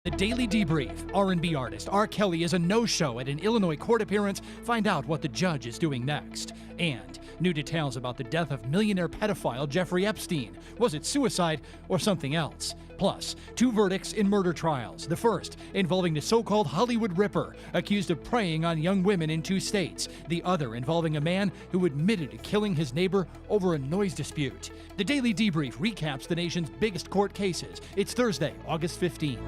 The Daily Debrief. R&B artist R. Kelly is a no-show at an Illinois court appearance. Find out what the judge is doing next. And new details about the death of millionaire pedophile Jeffrey Epstein. Was it suicide or something else? Plus, two verdicts in murder trials. The first involving the so-called Hollywood Ripper, accused of preying on young women in 2 states. The other involving a man who admitted to killing his neighbor over a noise dispute. The Daily Debrief recaps the nation's biggest court cases. It's Thursday, August 15th.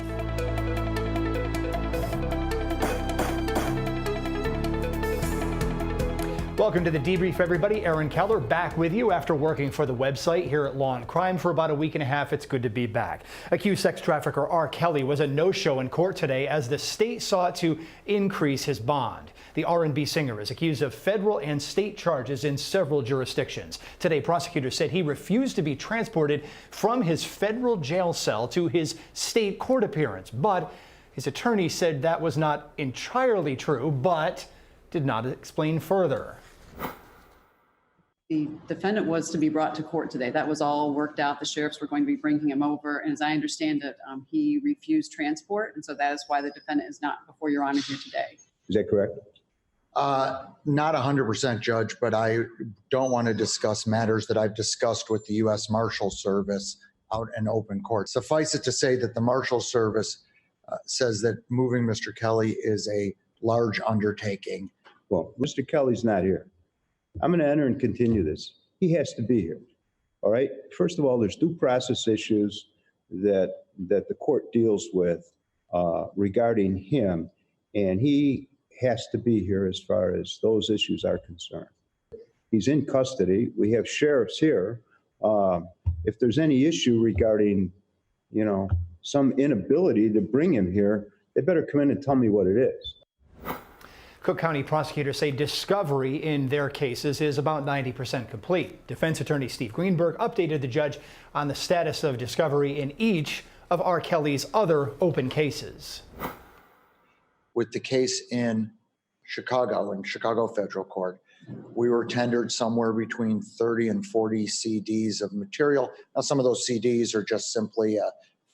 Welcome to the Debrief, everybody. Aaron Keller back with you after working for the website here at Law&Crime for about a week and a half. It's good to be back. Accused sex trafficker R. Kelly was a no-show in court today as the state sought to increase his bond. The R&B singer is accused of federal and state charges in several jurisdictions. Today, prosecutors said he refused to be transported from his federal jail cell to his state court appearance. But his attorney said that was not entirely true, but did not explain further. The defendant was to be brought to court today. That was all worked out. The sheriffs were going to be bringing him over. And as I understand it, he refused transport. And so that is why the defendant is not before Your Honor here today. Is that correct? Not 100%, Judge, but I don't want to discuss matters that I've discussed with the U.S. Marshal Service out in open court. Suffice it to say that the Marshal Service says that moving Mr. Kelly is a large undertaking. Well, Mr. Kelly's not here. I'm going to enter and continue this. He has to be here. All right. First of all, there's due process issues that the court deals with regarding him, and he has to be here as far as those issues are concerned. He's in custody. We have sheriffs here. If there's any issue regarding, some inability to bring him here, they better come in and tell me what it is. Cook County prosecutors say discovery in their cases is about 90% complete. Defense attorney Steve Greenberg updated the judge on the status of discovery in each of R. Kelly's other open cases. With the case in Chicago Federal Court, we were tendered somewhere between 30 and 40 CDs of material. Now, some of those CDs are just simply a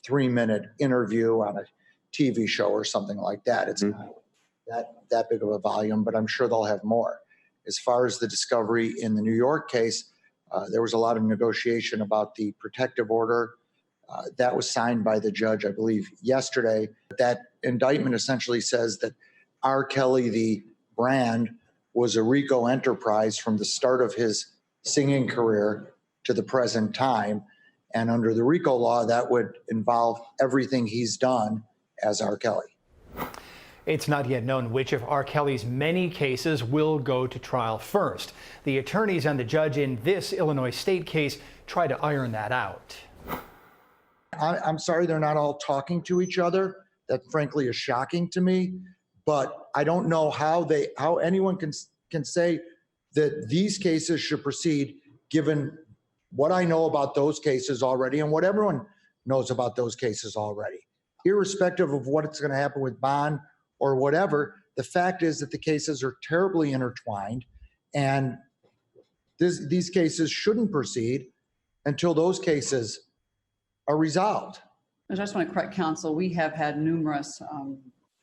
3-minute interview on a TV show or something like that. It's not that big of a volume, but I'm sure they'll have more. As far as the discovery in the New York case, there was a lot of negotiation about the protective order. That was signed by the judge, I believe, yesterday. That indictment essentially says that R. Kelly, the brand, was a RICO enterprise from the start of his singing career to the present time. And under the RICO law, that would involve everything he's done as R. Kelly. It's not yet known which of R. Kelly's many cases will go to trial first. The attorneys and the judge in this Illinois state case try to iron that out. I'm sorry they're not all talking to each other. That frankly is shocking to me. But I don't know how anyone can say that these cases should proceed given what I know about those cases already and what everyone knows about those cases already. Irrespective of what's going to happen with bond or whatever, the fact is that the cases are terribly intertwined, and these cases shouldn't proceed until those cases are resolved. I just want to correct counsel. We have had numerous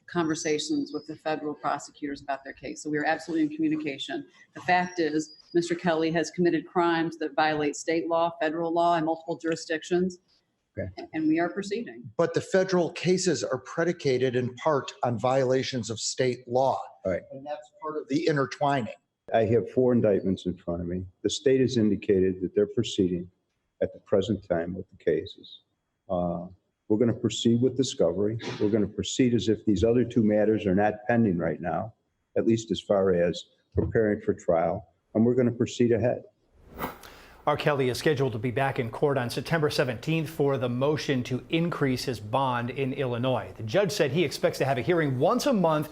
conversations with the federal prosecutors about their case, so we are absolutely in communication. The fact is, Mr. Kelly has committed crimes that violate state law, federal law, in multiple jurisdictions. Okay. And we are proceeding. But the federal cases are predicated in part on violations of state law. All right. And that's part of the intertwining. I have 4 indictments in front of me. The state has indicated that they're proceeding at the present time with the cases. We're going to proceed with discovery. We're going to proceed as if these other 2 matters are not pending right now, at least as far as preparing for trial, and we're going to proceed ahead. R. Kelly is scheduled to be back in court on September 17th for the motion to increase his bond in Illinois. The judge said he expects to have a hearing once a month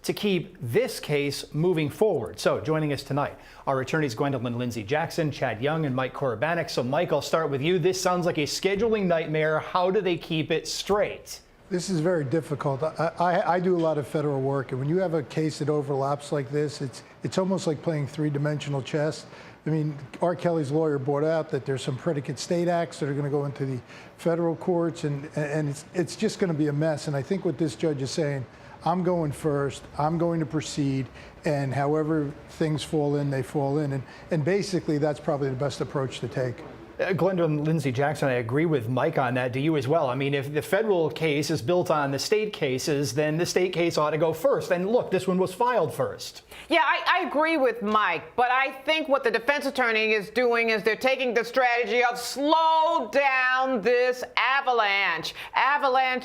to keep this case moving forward. So joining us tonight, our attorneys Gwendolyn Lindsay Jackson, Chad Young, and Mike Korabanek. So Mike, I'll start with you. This sounds like a scheduling nightmare. How do they keep it straight? This is very difficult. I do a lot of federal work, and when you have a case that overlaps like this, it's almost like playing 3-dimensional chess. I mean, R. Kelly's lawyer brought out that there's some predicate state acts that are going to go into the federal courts, and it's just going to be a mess. And I think what this judge is saying, I'm going first, I'm going to proceed, and however things fall in, they fall in. And basically, that's probably the best approach to take. Glenda and Lindsay Jackson, I agree with Mike on that. Do you as well? I mean, if the federal case is built on the state cases, then the state case ought to go first. And look, this one was filed first. Yeah, I agree with Mike, but I think what the defense attorney is doing is they're taking the strategy of slow down this avalanche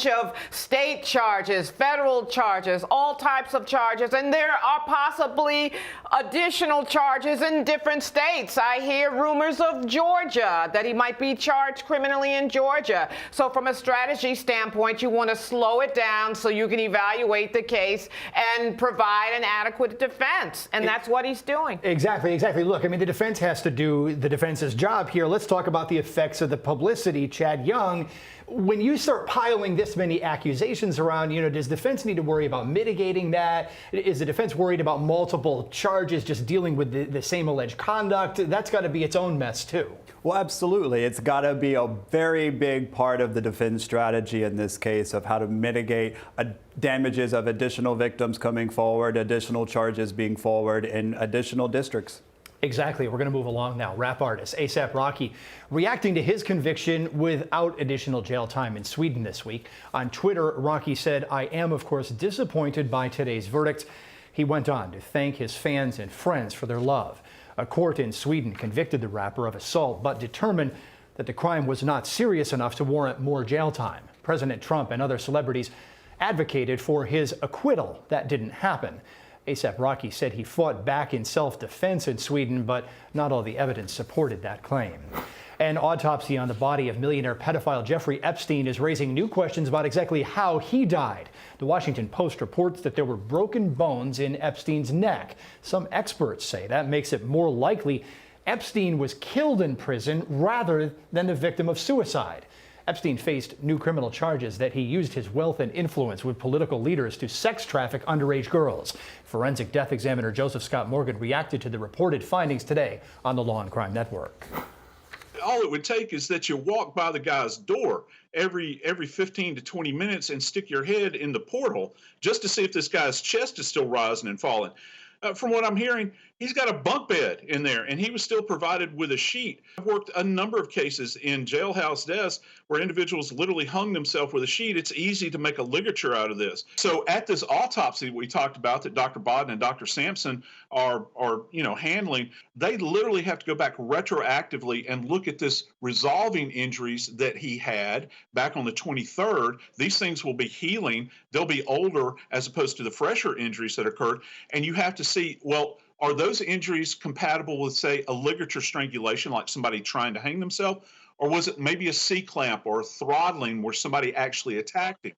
of state charges, federal charges, all types of charges, and there are possibly additional charges in different states. I hear rumors of Georgia, that he might be charged criminally in Georgia. So from a strategy standpoint, you want to slow it down so you can evaluate the case and provide an adequate defense. And that's what he's doing. Exactly. Look, I mean, the defense has to do the defense's job here. Let's talk about the effects of the publicity. Chad Young, when you start piling this many accusations around, does defense need to worry about mitigating that? Is the defense worried about multiple charges, just dealing with the same alleged conduct? That's got to be its own mess, too. Well, absolutely. It's got to be a very big part of the defense strategy in this case of how to mitigate damages of additional victims coming forward, additional charges being forward in additional districts. Exactly. We're going to move along now. Rap artist A$AP Rocky reacting to his conviction without additional jail time in Sweden this week. On Twitter, Rocky said, "I am, of course, disappointed by today's verdict." He went on to thank his fans and friends for their love. A court in Sweden convicted the rapper of assault, but determined that the crime was not serious enough to warrant more jail time. President Trump and other celebrities advocated for his acquittal. That didn't happen. A$AP Rocky said he fought back in self-defense in Sweden, but not all the evidence supported that claim. An autopsy on the body of millionaire pedophile Jeffrey Epstein is raising new questions about exactly how he died. The Washington Post reports that there were broken bones in Epstein's neck. Some experts say that makes it more likely Epstein was killed in prison rather than the victim of suicide. Epstein faced new criminal charges that he used his wealth and influence with political leaders to sex traffic underage girls. Forensic death examiner Joseph Scott Morgan reacted to the reported findings today on the Law&Crime Network. All it would take is that you walk by the guy's door every 15 to 20 minutes and stick your head in the porthole just to see if this guy's chest is still rising and falling. From what I'm hearing, he's got a bunk bed in there, and he was still provided with a sheet. I've worked a number of cases in jailhouse deaths where individuals literally hung themselves with a sheet. It's easy to make a ligature out of this. So at this autopsy we talked about that Dr. Bodden and Dr. Sampson are handling, they literally have to go back retroactively and look at this resolving injuries that he had back on the 23rd. These things will be healing. They'll be older as opposed to the fresher injuries that occurred. And you have to see, well, are those injuries compatible with, say, a ligature strangulation, like somebody trying to hang themselves? Or was it maybe a C-clamp or a throttling where somebody actually attacked him?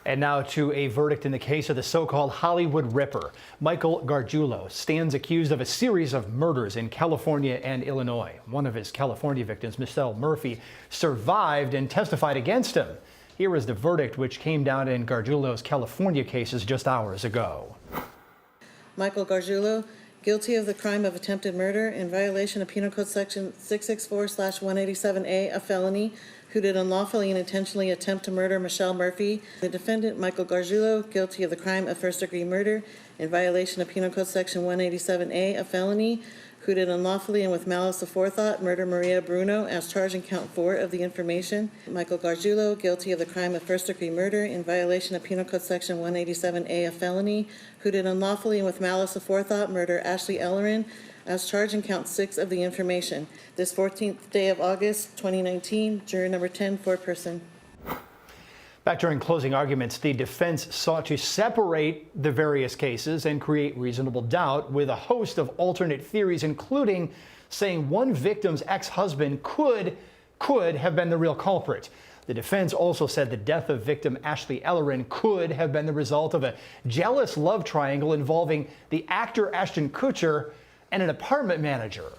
And now to a verdict in the case of the so-called Hollywood Ripper. Michael Gargiulo stands accused of a series of murders in California and Illinois. One of his California victims, Michelle Murphy, survived and testified against him. Here is the verdict, which came down in Gargiulo's California cases just hours ago. Michael Gargiulo, guilty of the crime of attempted murder in violation of Penal Code Section 664/187A, a felony, who did unlawfully and intentionally attempt to murder Michelle Murphy. The defendant, Michael Gargiulo, guilty of the crime of first-degree murder in violation of Penal Code Section 187A, a felony, who did unlawfully and with malice aforethought murder Maria Bruno as charged in count 4 of the information. Michael Gargiulo, guilty of the crime of first-degree murder in violation of Penal Code Section 187A, a felony, who did unlawfully and with malice aforethought murder Ashley Ellerin as charged in count 6 of the information. This 14th day of August, 2019, juror number 10, foreperson. Back during closing arguments, the defense sought to separate the various cases and create reasonable doubt with a host of alternate theories, including saying one victim's ex-husband could have been the real culprit. The defense also said the death of victim Ashley Ellerin could have been the result of a jealous love triangle involving the actor Ashton Kutcher and an apartment manager.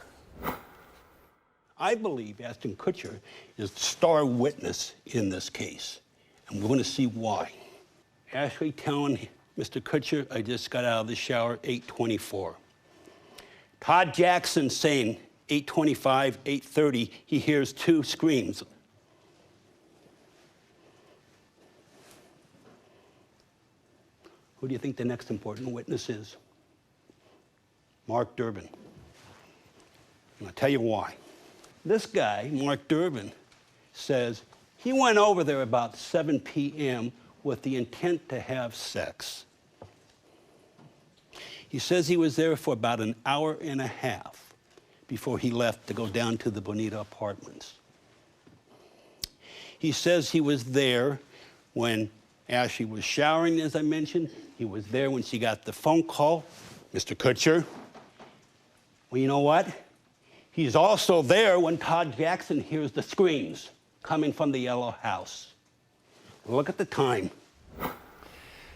I believe Ashton Kutcher is the star witness in this case. I'm going to see why. Ashley telling Mr. Kutcher, I just got out of the shower, 8:24. Todd Jackson saying 8:25, 8:30, he hears 2 screams. Who do you think the next important witness is? Mark Durbin. And I'll tell you why. This guy, Mark Durbin, says he went over there about 7 p.m. with the intent to have sex. He says he was there for about an hour and a half before he left to go down to the Bonita Apartments. He says he was there when Ashley was showering, as I mentioned. He was there when she got the phone call. Mr. Kutcher, well, you know what? He's also there when Todd Jackson hears the screams coming from the yellow house. Look at the time.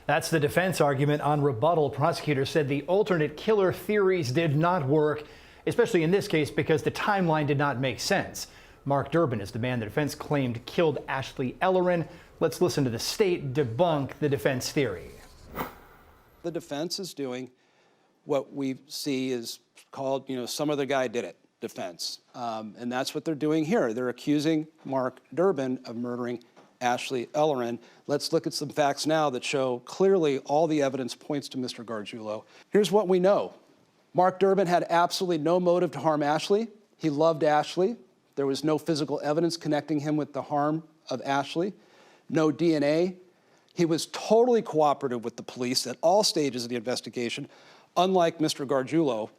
That's the defense argument. On rebuttal, prosecutors said the alternate killer theories did not work, especially in this case because the timeline did not make sense. Mark Durbin is the man the defense claimed killed Ashley Ellerin. Let's listen to the state debunk the defense theory. The defense is doing what we see is called, some other guy did it defense. And that's what they're doing here. They're accusing Mark Durbin of murdering Ashley Ellerin. Let's look at some facts now that show clearly all the evidence points to Mr. Gargiulo. Here's what we know. Mark Durbin had absolutely no motive to harm Ashley. He loved Ashley. There was no physical evidence connecting him with the harm of Ashley. No DNA. He was totally cooperative with the police at all stages of the investigation, unlike Mr. Gargiulo.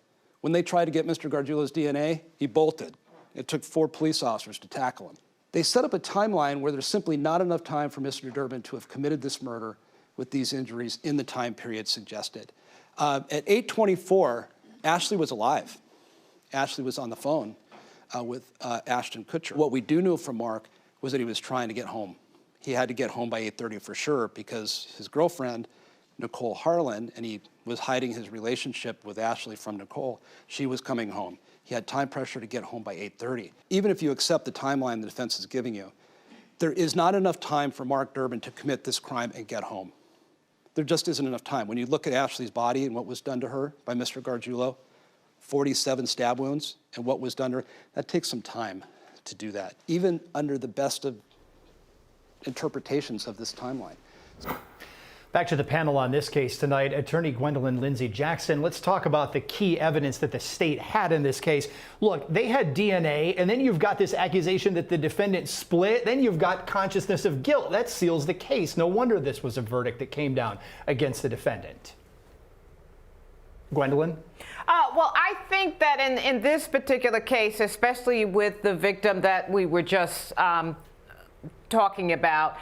When they tried to get Mr. Gargiulo's DNA, he bolted. It took 4 police officers to tackle him. They set up a timeline where there's simply not enough time for Mr. Durbin to have committed this murder with these injuries in the time period suggested. At 8:24, Ashley was alive. Ashley was on the phone with Ashton Kutcher. What we do know from Mark was that he was trying to get home. He had to get home by 8:30 for sure because his girlfriend, Nicole Harlan, and he was hiding his relationship with Ashley from Nicole. She was coming home. He had time pressure to get home by 8:30. Even if you accept the timeline the defense is giving you, there is not enough time for Mark Durbin to commit this crime and get home. There just isn't enough time. When you look at Ashley's body and what was done to her by Mr. Gargiulo, 47 stab wounds, and what was done to her, that takes some time to do that, even under the best of interpretations of this timeline. Back to the panel on this case tonight, attorney Gwendolyn Lindsay Jackson. Let's talk about the key evidence that the state had in this case. Look, they had DNA, and then you've got this accusation that the defendant split. Then you've got consciousness of guilt. That seals the case. No wonder this was a verdict that came down against the defendant. Gwendolyn? Well, I think that in this particular case, especially with the victim that we were just talking about,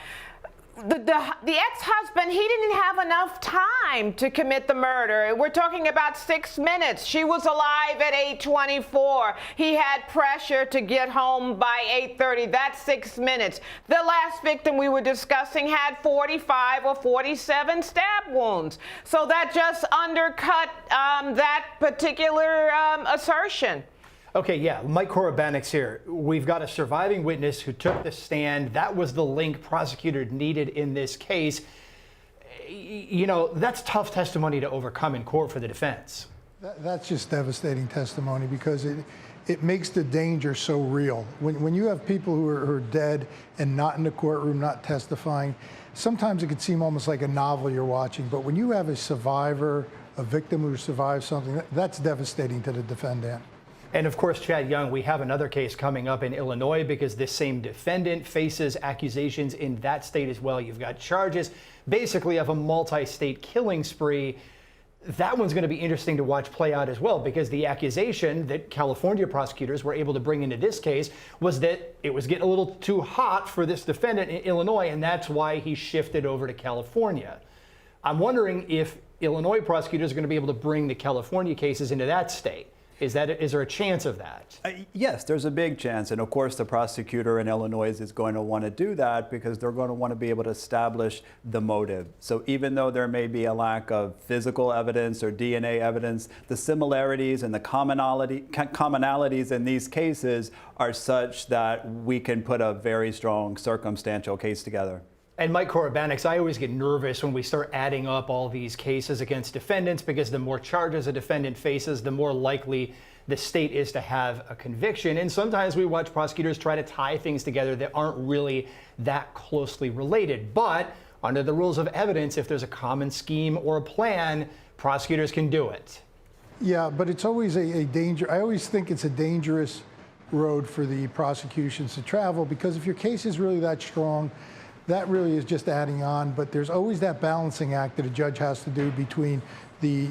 the ex-husband, he didn't have enough time to commit the murder. We're talking about 6 minutes. She was alive at 8:24. He had pressure to get home by 8:30. That's 6 minutes. The last victim we were discussing had 45 or 47 stab wounds. So that just undercut that particular assertion. Okay, yeah, Mike Korobanik's here. We've got a surviving witness who took the stand. That was the link prosecutors needed in this case. That's tough testimony to overcome in court for the defense. That's just devastating testimony because it makes the danger so real. When you have people who are dead and not in the courtroom, not testifying, sometimes it could seem almost like a novel you're watching. But when you have a survivor, a victim who survived something, that's devastating to the defendant. And of course, Chad Young, we have another case coming up in Illinois because this same defendant faces accusations in that state as well. You've got charges basically of a multi-state killing spree. That one's going to be interesting to watch play out as well because the accusation that California prosecutors were able to bring into this case was that it was getting a little too hot for this defendant in Illinois, and that's why he shifted over to California. I'm wondering if Illinois prosecutors are going to be able to bring the California cases into that state. Is there a chance of that? Yes, there's a big chance. And of course, the prosecutor in Illinois is going to want to do that because they're going to want to be able to establish the motive. So even though there may be a lack of physical evidence or DNA evidence, the similarities and the commonalities in these cases are such that we can put a very strong circumstantial case together. And Mike Korobanix, I always get nervous when we start adding up all these cases against defendants, because the more charges a defendant faces, the more likely the state is to have a conviction. And sometimes we watch prosecutors try to tie things together that aren't really that closely related. But under the rules of evidence, if there's a common scheme or a plan, prosecutors can do it. Yeah, but it's always a danger. I always think it's a dangerous road for the prosecutions to travel, because if your case is really that strong, that really is just adding on. But there's always that balancing act that a judge has to do between the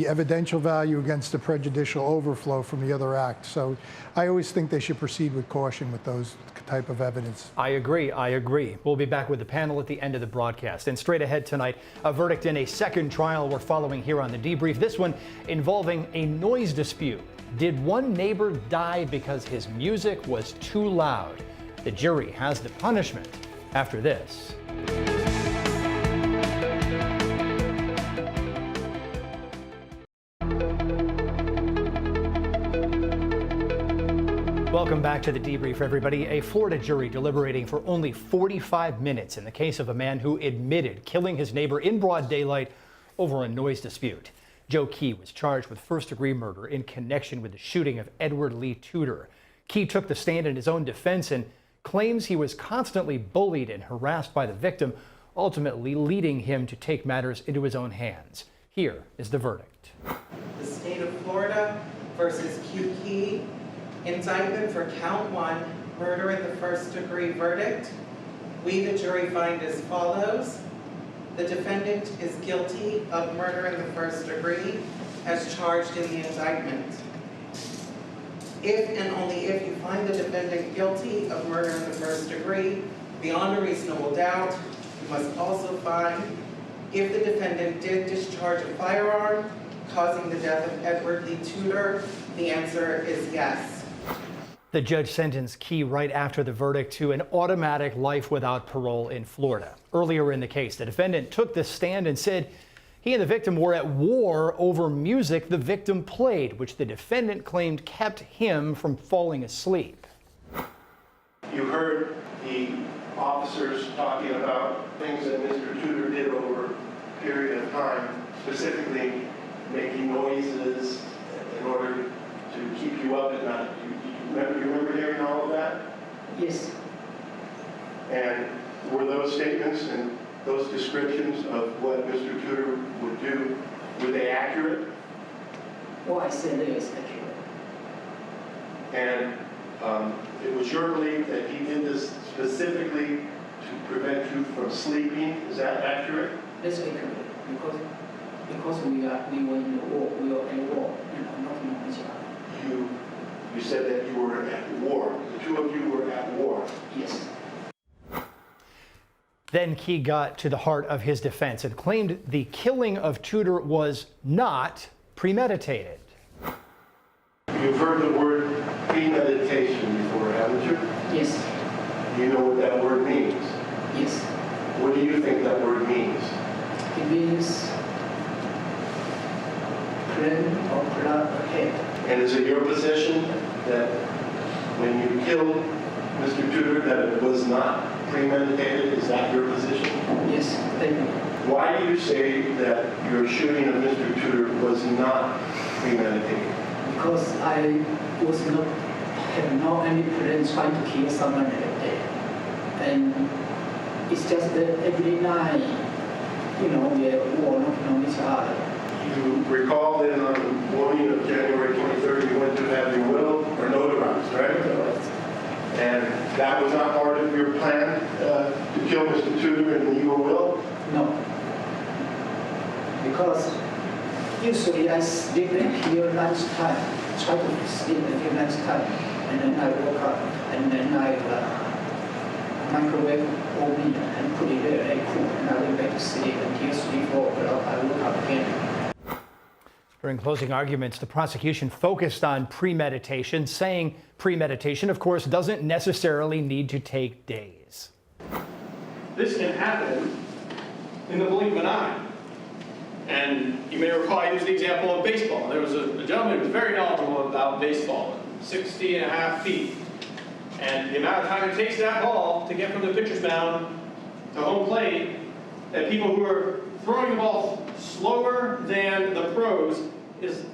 evidential value against the prejudicial overflow from the other act. So I always think they should proceed with caution with those type of evidence. I agree. We'll be back with the panel at the end of the broadcast. And straight ahead tonight, a verdict in a second trial we're following here on the Debrief. This one involving a noise dispute. Did one neighbor die because his music was too loud? The jury has the punishment after this. Welcome back to the Debrief, everybody. A Florida jury deliberating for only 45 minutes in the case of a man who admitted killing his neighbor in broad daylight over a noise dispute. Joe Key was charged with first-degree murder in connection with the shooting of Edward Lee Tudor. Key took the stand in his own defense and claims he was constantly bullied and harassed by the victim, ultimately leading him to take matters into his own hands. Here is the verdict. The state of Florida versus Q Key. Indictment for count 1, murder in the first degree verdict. We, the jury, find as follows. The defendant is guilty of murder in the first degree as charged in the indictment. If and only if you find the defendant guilty of murder in the first degree, beyond a reasonable doubt, you must also find if the defendant did discharge a firearm causing the death of Edward Lee Tudor. The answer is yes. The judge sentenced Key right after the verdict to an automatic life without parole in Florida. Earlier in the case, the defendant took the stand and said he and the victim were at war over music the victim played, which the defendant claimed kept him from falling asleep. You heard the officers talking about things that Mr. Tudor did over a period of time, specifically making noises in order to keep you up at night. You remember hearing all of that? Yes. And were those statements and those descriptions of what Mr. Tudor would do, were they accurate? Well, I said it is accurate. And it was your belief that he did this specifically to prevent you from sleeping. Is that accurate? That's accurate, because we were in the war, we were at war, not in each other. You said that you were at war. The two of you were at war. Yes. Then Key got to the heart of his defense and claimed the killing of Tudor was not premeditated. You've heard the word premeditation before, haven't you? Yes. Do you know what that word means? Yes. What do you think that word means? It means plan or plan ahead. And is it your position that when you killed Mr. Tudor that it was not premeditated? Is that your position? Yes, thank you. Why do you say that your shooting of Mr. Tudor was not premeditated? Because I was not have no any plan trying to kill someone that day, and it's just that every night, we are war knocking on each other. You recall that on the morning of January 23rd, you went to have your will or notarized, right? And that was not part of your plan to kill Mr. Tudor and your will? No. Because usually I sleep until lunchtime, try to sleep until lunchtime, and then I woke up, and then I microwave oven and put it there and cool, and I went back to sleep until 3, 4 o'clock. I woke up again. During closing arguments, the prosecution focused on premeditation, saying premeditation, of course, doesn't necessarily need to take days. This can happen in the blink of an eye. And you may recall I used the example of baseball. There was a gentleman who was very knowledgeable about baseball, 60.5 feet. And the amount of time it takes that ball to get from the pitcher's mound to home plate at people who are throwing the ball slower than the pros is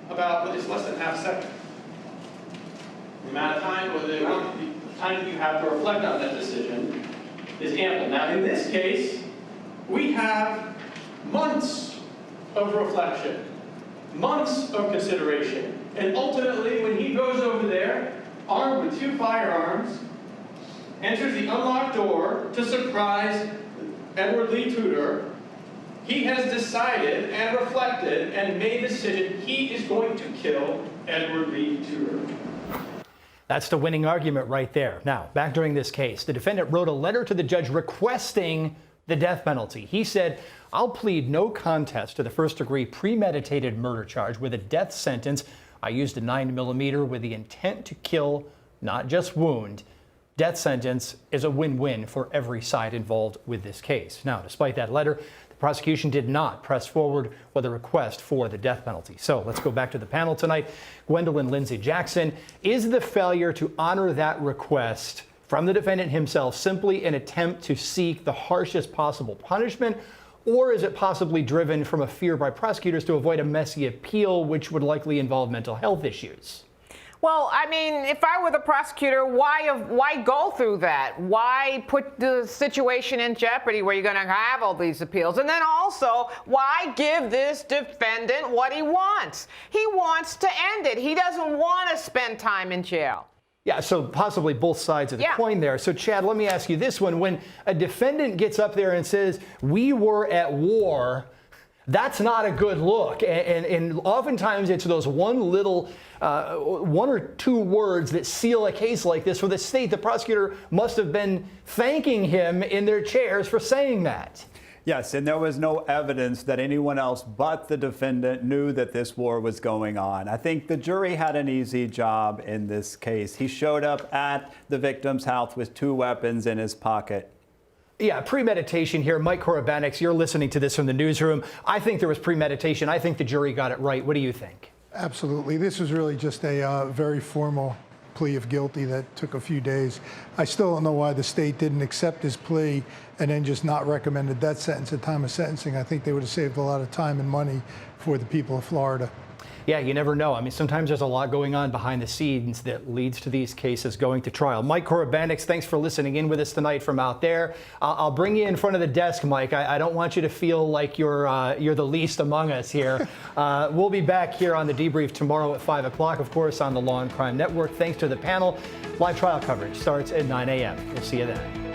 less than half a second. The amount of time, or the time you have to reflect on that decision is ample. Now, in this case, we have months of reflection, months of consideration, and ultimately, when he goes over there, armed with 2 firearms, enters the unlocked door to surprise Edward Lee Tudor, he has decided and reflected and made the decision he is going to kill Edward Lee Tudor. That's the winning argument right there. Now, back during this case, the defendant wrote a letter to the judge requesting the death penalty. He said, "I'll plead no contest to the first-degree premeditated murder charge with a death sentence. I used a 9mm with the intent to kill, not just wound. Death sentence is a win-win for every side involved with this case." Now, despite that letter, the prosecution did not press forward with a request for the death penalty. So let's go back to the panel tonight. Gwendolyn Lindsay Jackson, is the failure to honor that request from the defendant himself simply an attempt to seek the harshest possible punishment, or is it possibly driven from a fear by prosecutors to avoid a messy appeal, which would likely involve mental health issues? Well, I mean, if I were the prosecutor, why go through that? Why put the situation in jeopardy where you're going to have all these appeals? And then also, why give this defendant what he wants? He wants to end it. He doesn't want to spend time in jail. Yeah, so possibly both sides of the coin there. So, Chad, let me ask you this one. When a defendant gets up there and says, "We were at war," that's not a good look. And oftentimes it's those one or two words that seal a case like this for the state. The prosecutor must have been thanking him in their chairs for saying that. Yes, and there was no evidence that anyone else but the defendant knew that this war was going on. I think the jury had an easy job in this case. He showed up at the victim's house with 2 weapons in his pocket. Yeah, premeditation here. Mike Korobanix, you're listening to this from the newsroom. I think there was premeditation. I think the jury got it right. What do you think? Absolutely. This was really just a very formal plea of guilty that took a few days. I still don't know why the state didn't accept his plea and then just not recommend a death sentence at time of sentencing. I think they would have saved a lot of time and money for the people of Florida. Yeah, you never know. I mean, sometimes there's a lot going on behind the scenes that leads to these cases going to trial. Mike Korobanix, thanks for listening in with us tonight from out there. I'll bring you in front of the desk, Mike. I don't want you to feel like you're the least among us here. We'll be back here on the Debrief tomorrow at 5 o'clock, of course, on the Law and Crime Network. Thanks to the panel. Live trial coverage starts at 9 a.m. We'll see you then.